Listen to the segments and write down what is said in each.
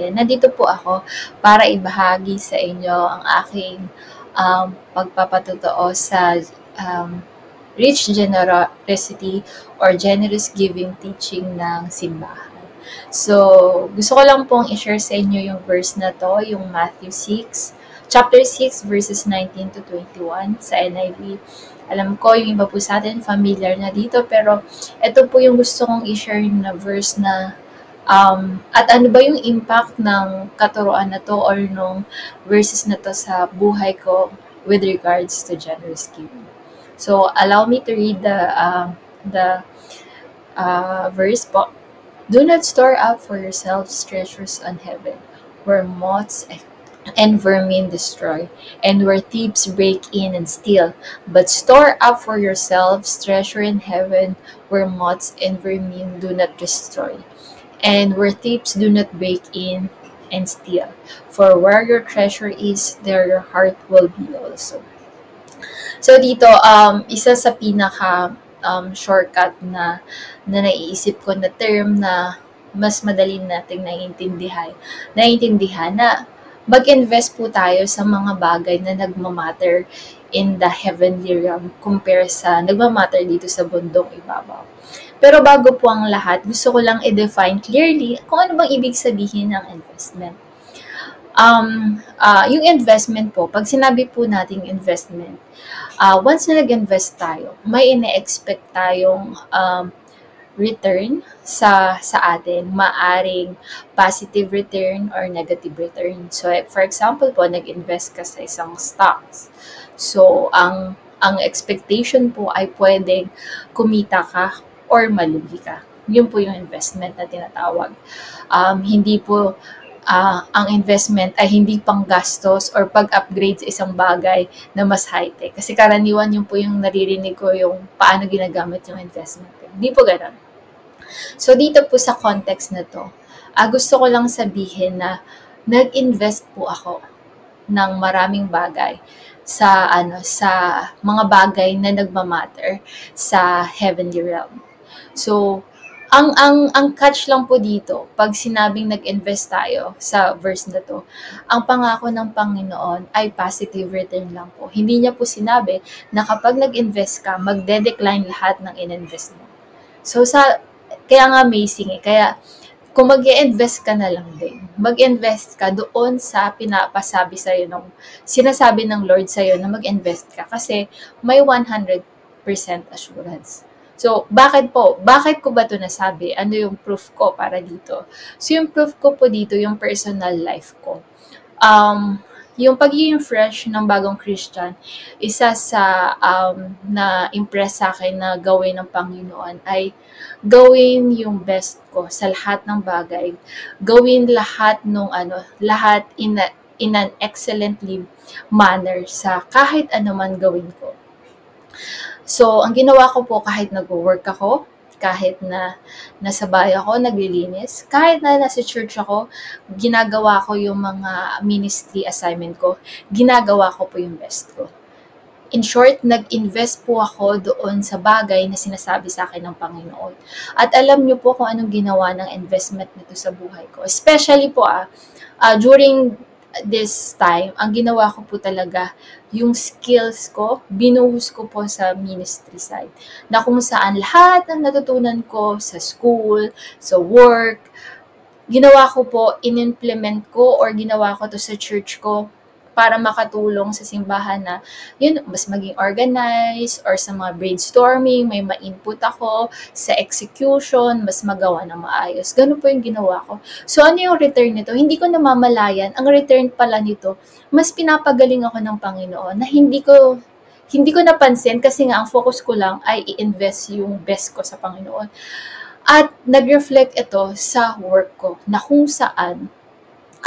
Nandito po ako para ibahagi sa inyo ang aking pagpapatotoo sa rich generosity or generous giving teaching ng simbahan. So, gusto ko lang pong i-share sa inyo yung verse na to, yung Matthew 6, chapter 6, verses 19 to 21 sa NIV. Alam ko, yung iba po sa atin familiar na dito, pero ito po yung gusto kong i-share na verse na at ano ba yung impact ng katuruan na to or nung verses na to sa buhay ko with regards to generous giving. So, allow me to read the verse po. Do not store up for yourselves treasures on heaven, where moths and vermin destroy, and where thieves break in and steal. But store up for yourselves treasure in heaven, where moths and vermin do not destroy, and where thieves do not break in and steal. For where your treasure is, there your heart will be also. So dito, isa sa pinaka shortcut na naiisip ko na term na mas madali nating naiintindihan na mag-invest po tayo sa mga bagay na nagmamatter in the heavenly realm compare sa nagmamatter dito sa bundong ibabaw. Pero bago po ang lahat, gusto ko lang i-define clearly kung ano bang ibig sabihin ng investment. Yung investment po, pag sinabi po nating investment, once na nag-invest tayo, may ine-expect tayong return sa atin, maaring positive return or negative return. So, for example po, nag-invest ka sa isang stocks. So, ang expectation po ay pwedeng kumita ka or malugi ka. Yun po yung investment na tinatawag. Hindi po ang investment ay hindi panggastos or pag-upgrade sa isang bagay na mas high-tech. Kasi karaniwan yun po yung naririnig ko yung paano ginagamit yung investment. Hindi po ganun. So, dito po sa context na to, gusto ko lang sabihin na nag-invest po ako ng maraming bagay sa mga bagay na nagmamatter sa heavenly realm. So, ang catch lang po dito, pag sinabing nag-invest tayo sa verse na to, ang pangako ng Panginoon ay positive return lang po. Hindi niya po sinabi na kapag nag-invest ka, magde-decline lahat ng in-invest mo. So, kaya nga amazing eh. Kaya, kung mag-i-invest ka na lang din, mag-invest ka doon sa pinapasabi sa'yo sinasabi ng Lord sa'yo na mag-invest ka kasi may 100% assurance. So, bakit ko ba ito nasabi? Ano yung proof ko para dito? So, yung proof ko po dito, yung personal life ko. Yung pagiging fresh ng bagong Christian, isa sa na-impress sa akin na gawin ng Panginoon ay gawin yung best ko sa lahat ng bagay. Gawin lahat in an excellently manner sa kahit ano man gawin ko. So, ang ginawa ko po kahit nag-work ako, kahit na nasa bahay ako, naglilinis, kahit na nasa church ako, ginagawa ko yung mga ministry assignment ko, ginagawa ko po yung best ko. In short, nag-invest po ako doon sa bagay na sinasabi sa akin ng Panginoon. At alam niyo po kung anong ginawa ng investment nito sa buhay ko. Especially po during this time, ang ginawa ko po talaga, yung skills ko, binuhos ko po sa ministry side. Na kung saan lahat ng natutunan ko sa school, sa work, ginawa ko po, in-implement ko or ginawa ko to sa church ko para makatulong sa simbahan na yun, mas maging organized or sa mga brainstorming, may ma-input ako sa execution, mas magawa na maayos. Ganun po yung ginawa ko. So, ano yung return nito? Hindi ko namamalayan. Ang return pala nito, mas pinapagaling ako ng Panginoon na hindi ko napansin kasi nga ang focus ko lang ay i-invest yung best ko sa Panginoon. At nag-reflect ito sa work ko na kung saan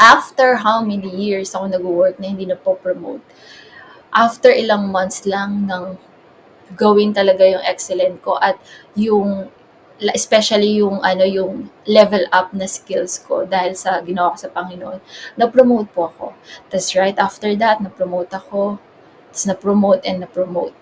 after how many years ako nag-work na hindi na po promote, after ilang months lang ng gawin talaga yung excellent ko at yung especially yung level up na skills ko dahil sa ginawa ko sa Panginoon, na-promote po ako. Tapos right after that, na-promote ako. Tapos na-promote.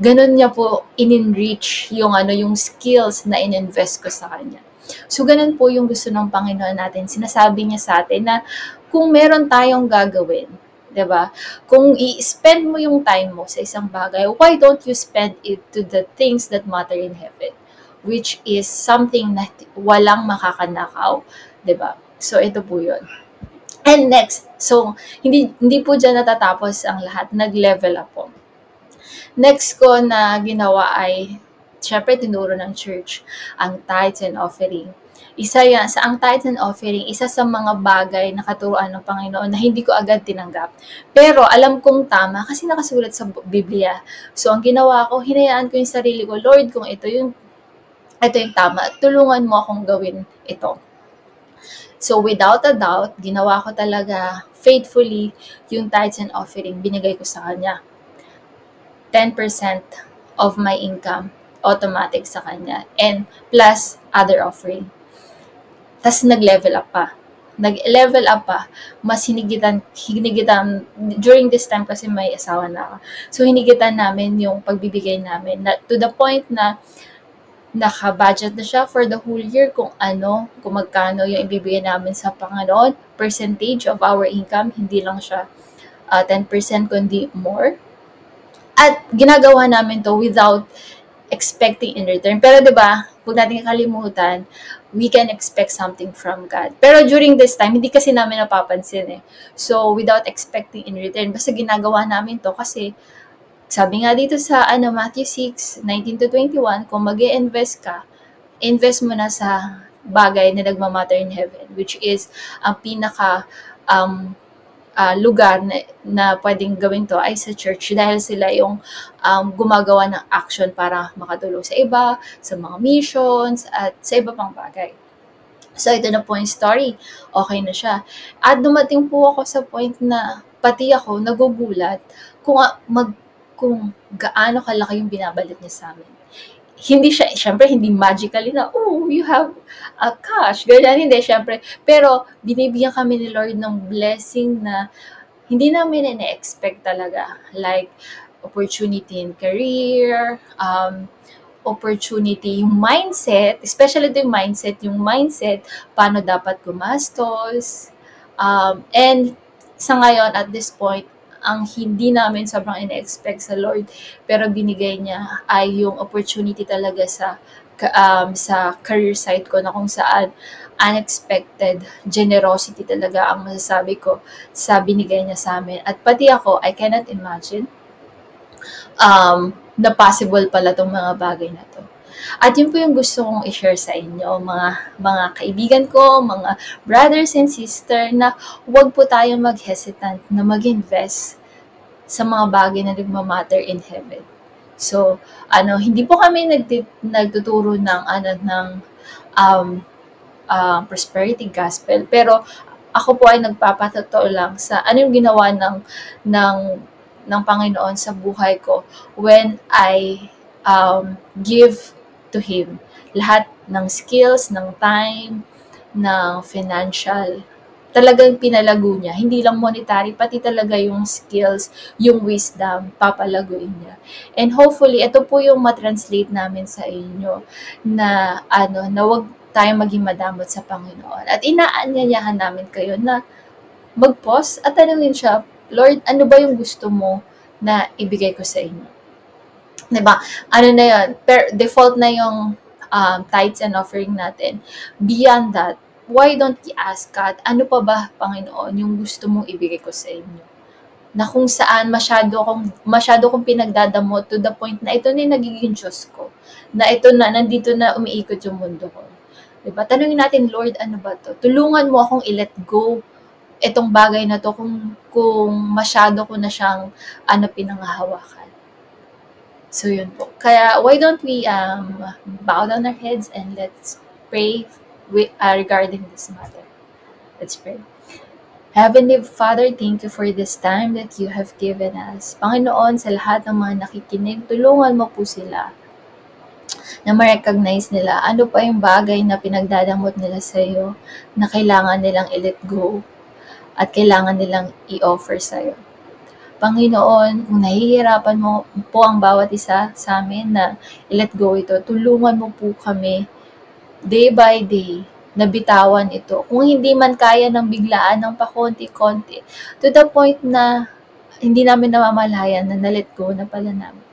Ganun niya po in-enrich yung skills na in-invest ko sa kanya. So, ganun po yung gusto ng Panginoon natin. Sinasabi niya sa atin na kung meron tayong gagawin, 'di ba? Kung i-spend mo yung time mo sa isang bagay, why don't you spend it to the things that matter in heaven? Which is something na walang makakanakaw, 'di ba? So, ito po yun. And next, so, hindi po dyan natatapos ang lahat. Nag-level up po. Next ko na ginawa ay, syempre tinuro ng church, ang tithes and offering. Isa yan, ang tithes and offering, isa sa mga bagay na katuruan ng Panginoon na hindi ko agad tinanggap. Pero alam kong tama kasi nakasulat sa Biblia. So ang ginawa ko, hinayaan ko yung sarili ko, Lord, kung ito yung tama, tulungan mo akong gawin ito. So without a doubt, ginawa ko talaga faithfully yung tithes and offering, binigay ko sa Kanya. 10% of my income automatic sa kanya and plus other offering. Tas nag-level up pa. Mas hinigitan, during this time kasi may asawa na ako. So hinigitan namin yung pagbibigay namin to the point na naka-budget na siya for the whole year kung magkano yung ibibigay namin sa Panginoon, percentage of our income, hindi lang siya 10% kundi more. At ginagawa namin to without expecting in return. Pero 'di ba, huwag natin kakalimutan, we can expect something from God. Pero during this time, hindi kasi namin napapansin eh. So, without expecting in return, basta ginagawa namin to kasi sabi nga dito sa Matthew 6:19-21, kung mag-i-invest ka, invest mo na sa bagay na nagmamatter in heaven, which is ang pinaka lugar na pwedeng gawin to ay sa church dahil sila yung gumagawa ng action para makatulong sa iba, sa mga missions, at sa iba pang bagay. So, ito na po yung story. Okay na siya. At dumating po ako sa point na pati ako nagugulat kung gaano kalaki yung binabalik niya sa amin. Syempre, hindi magically na, oh, you have cash. Ganyan, hindi, syempre. Pero, binibigyan kami ni Lord ng blessing na hindi namin ina-expect talaga. Like, opportunity in career, opportunity, yung mindset, especially yung mindset, paano dapat gumastos. And sa ngayon, at this point, ang hindi namin sobrang ina-expect sa Lord, pero binigay niya ay yung opportunity talaga sa career side ko na kung saan unexpected generosity talaga ang masasabi ko sa binigay niya sa amin. At pati ako, I cannot imagine na possible pala tong mga bagay na to. At yun po yung gusto kong i-share sa inyo, mga kaibigan ko, mga brothers and sister, na huwag po tayo mag-hesitant na mag-invest sa mga bagay na nagmamatter in heaven. So, hindi po kami nagtuturo ng prosperity gospel, pero ako po ay nagpapatotoo lang sa yung ginawa ng Panginoon sa buhay ko when I give to Him. Lahat ng skills, ng time, ng financial, talagang pinalago niya. Hindi lang monetary, pati talaga yung skills, yung wisdom, papalaguin niya. And hopefully, ito po yung matranslate namin sa inyo na wag tayong maging madamot sa Panginoon. At inaanyayahan namin kayo na mag-pause at tanungin siya, Lord, ano ba yung gusto mo na ibigay ko sa inyo? Diba? Na yun? Default na yung tithes and offering natin. Beyond that, why don't we ask God, ano pa ba, Panginoon, yung gusto mong ibigay ko sa inyo? Na kung saan masyado kong pinagdadamot to the point na ito na yung nagiging Diyos ko. Na ito na, nandito na umiikot yung mundo ko. Diba? Tanungin natin, Lord, ano ba to? Tulungan mo akong i-let go itong bagay na to kung masyado ko na siyang pinangahawakan. So, yun po. Kaya, why don't we bow down our heads and let's pray regarding this matter. Let's pray. Heavenly Father, thank you for this time that you have given us. Panginoon, sa lahat ng mga nakikinig, tulungan mo po sila na ma-recognize nila ano pa yung bagay na pinagdadamot nila sa iyo na kailangan nilang i-let go at kailangan nilang i-offer sa iyo. Panginoon, kung nahihirapan mo po ang bawat isa sa amin na i-let go ito, tulungan mo po kami day by day na bitawan ito. Kung hindi man kaya ng biglaan ng pakonti-konti, to the point na hindi namin namamalayan na na-let go na pala namin.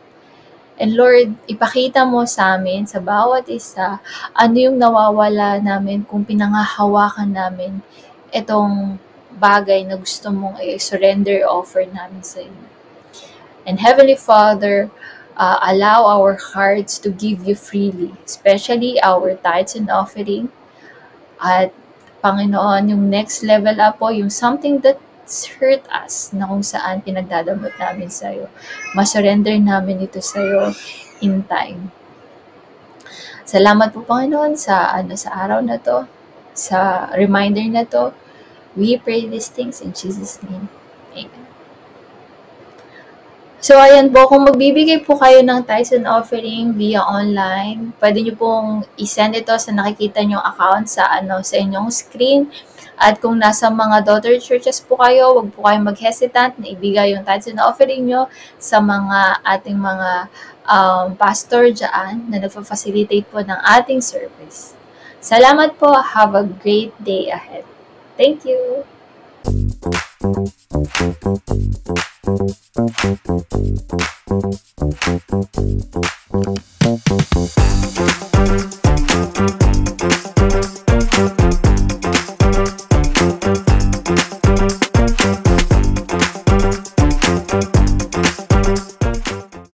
And Lord, ipakita mo sa amin, sa bawat isa, ano yung nawawala namin kung pinangahawakan namin itong bagay na gusto mong i-surrender offer namin sa inyo. And Heavenly Father, allow our hearts to give you freely, especially our tithes and offering. At Panginoon, yung next level up po, yung something that's hurt us na kung saan pinagdadamot namin sa'yo. Ma-surrender namin ito sa'yo in time. Salamat po Panginoon sa araw na to, sa reminder na to. We pray these things in Jesus' name. Amen. So, ayan po, kung magbibigay po kayo ng tithes and offering via online, pwede nyo pong i-send ito sa nakikita nyong account sa inyong screen. At kung nasa mga daughter churches po kayo, huwag po kayong mag-hesitant na ibigay yung tithes and offering nyo sa mga ating mga pastor dyan na nagpa-facilitate po ng ating service. Salamat po. Have a great day ahead. Thank you.